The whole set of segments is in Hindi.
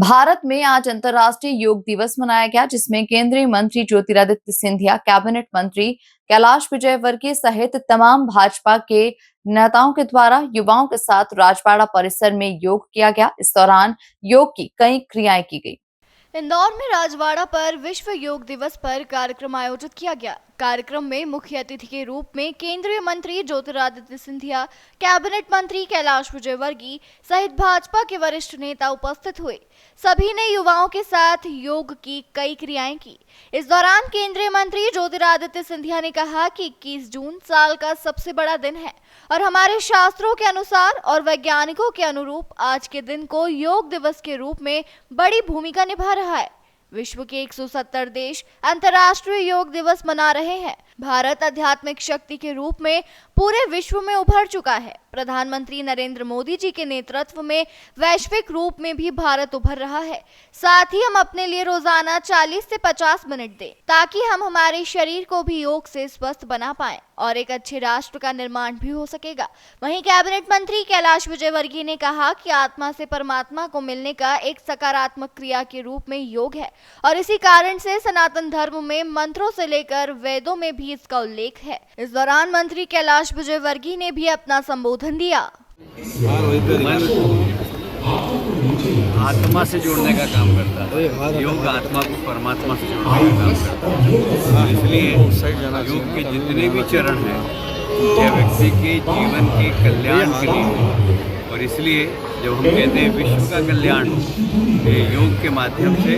भारत में आज अंतर्राष्ट्रीय योग दिवस मनाया गया, जिसमें केंद्रीय मंत्री ज्योतिरादित्य सिंधिया, कैबिनेट मंत्री कैलाश विजयवर्गीय सहित तमाम भाजपा के नेताओं के द्वारा युवाओं के साथ राजवाड़ा परिसर में योग किया गया। इस दौरान योग की कई क्रियाएं की गई। इंदौर में राजवाड़ा पर विश्व योग दिवस पर कार्यक्रम आयोजित किया गया। कार्यक्रम में मुख्य अतिथि के रूप में केंद्रीय मंत्री ज्योतिरादित्य सिंधिया, कैबिनेट मंत्री कैलाश विजयवर्गीय सहित भाजपा के वरिष्ठ नेता उपस्थित हुए। सभी ने युवाओं के साथ योग की कई क्रियाएं की। इस दौरान केंद्रीय मंत्री ज्योतिरादित्य सिंधिया ने कहा कि 21 जून साल का सबसे बड़ा दिन है और हमारे शास्त्रों के अनुसार और वैज्ञानिकों के अनुरूप आज के दिन को योग दिवस के रूप में बड़ी भूमिका निभा रहा है। विश्व के 170 देश अंतर्राष्ट्रीय योग दिवस मना रहे हैं। भारत आध्यात्मिक शक्ति के रूप में पूरे विश्व में उभर चुका है। प्रधानमंत्री नरेंद्र मोदी जी के नेतृत्व में वैश्विक रूप में भी भारत उभर रहा है। साथ ही हम अपने लिए रोजाना 40 से 50 मिनट दें, ताकि हम हमारे शरीर को भी योग से स्वस्थ बना पाएं और एक अच्छे राष्ट्र का निर्माण भी हो सकेगा। वहीं कैबिनेट मंत्री कैलाश विजयवर्गीय ने कहा कि आत्मा से परमात्मा को मिलने का एक सकारात्मक क्रिया के रूप में योग है और इसी कारण से सनातन धर्म में मंत्रों से लेकर वेदों में भी इसका उल्लेख है। इस दौरान मंत्री कैलाश विजयवर्गीय ने भी अपना संबोधन दिया। आत्मा से जोड़ने का काम करता है। योग आत्मा को परमात्मा से जोड़ने का काम करता है। इसलिए योग के जितने भी चरण हैं यह व्यक्ति के जीवन के कल्याण के लिए है। और इसलिए जब हम कहते हैं विश्व का कल्याण हो, योग के माध्यम से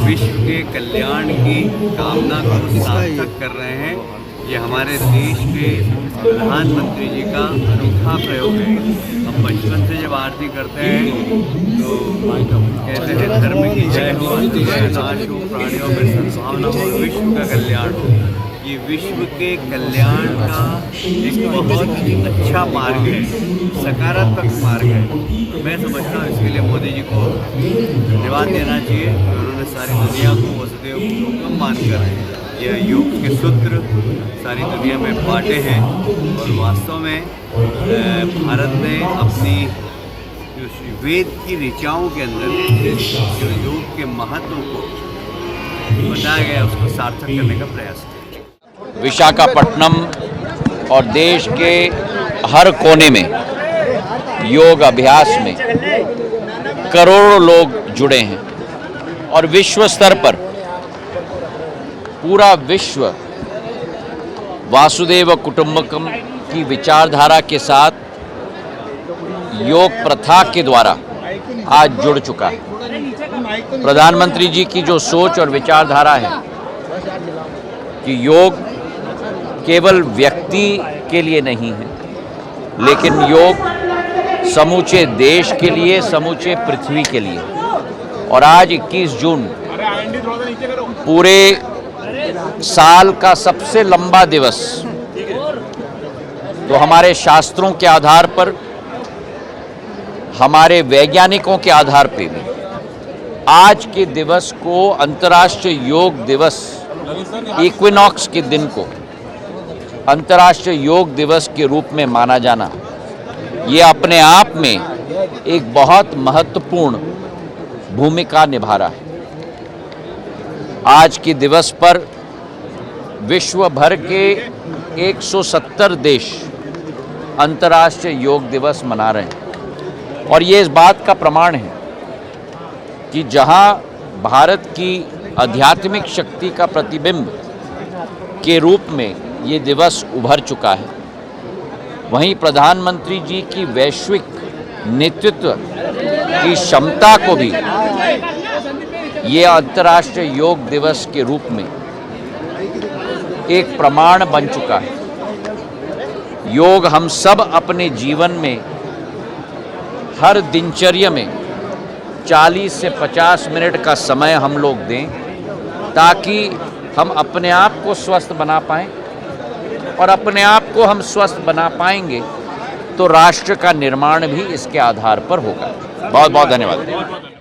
विश्व के कल्याण की कामना को सार्थक कर रहे हैं। ये हमारे देश के प्रधानमंत्री जी का अनूठा प्रयोग है। हम बचपन से जब आरती करते हैं तो कहते हैं धर्म की जय हो, नाश हो, प्राणियों में सद्भावना हो, विश्व का कल्याण हो। ये विश्व के कल्याण का एक बहुत अच्छा मार्ग है, सकारात्मक मार्ग है। मैं समझता हूँ इसके लिए मोदी जी को धन्यवाद देना चाहिए। उन्होंने सारी दुनिया को वसुदेव कुटुंबकम मानकर यह योग के सूत्र सारी दुनिया में बांटे हैं। और वास्तव में भारत ने अपनी वेद की ऋचाओं के अंदर जो योग के महत्व को बताया गया उसको सार्थक करने का प्रयास किया। विशाखापट्टनम और देश के हर कोने में योग अभ्यास में करोड़ों लोग जुड़े हैं और विश्व स्तर पर पूरा विश्व वासुदेव कुटुंबकम की विचारधारा के साथ योग प्रथा के द्वारा आज जुड़ चुका है। प्रधानमंत्री जी की जो सोच और विचारधारा है कि योग केवल व्यक्ति के लिए नहीं है, लेकिन योग समूचे देश के लिए, समूचे पृथ्वी के लिए। और आज 21 जून पूरे साल का सबसे लंबा दिवस, तो हमारे शास्त्रों के आधार पर, हमारे वैज्ञानिकों के आधार पर भी आज के दिवस को अंतर्राष्ट्रीय योग दिवस, इक्विनॉक्स के दिन को अंतर्राष्ट्रीय योग दिवस के रूप में माना जाना, ये अपने आप में एक बहुत महत्वपूर्ण भूमिका निभा रहा है। आज के दिवस पर विश्व भर के 170 देश अंतर्राष्ट्रीय योग दिवस मना रहे हैं और ये इस बात का प्रमाण है कि जहां भारत की आध्यात्मिक शक्ति का प्रतिबिंब के रूप में ये दिवस उभर चुका है, वहीं प्रधानमंत्री जी की वैश्विक नेतृत्व की क्षमता को भी ये अंतर्राष्ट्रीय योग दिवस के रूप में एक प्रमाण बन चुका है। योग हम सब अपने जीवन में हर दिनचर्या में 40 से 50 मिनट का समय हम लोग दें, ताकि हम अपने आप को स्वस्थ बना पाएं और अपने आप को हम स्वस्थ बना पाएंगे तो राष्ट्र का निर्माण भी इसके आधार पर होगा। बहुत बहुत धन्यवाद।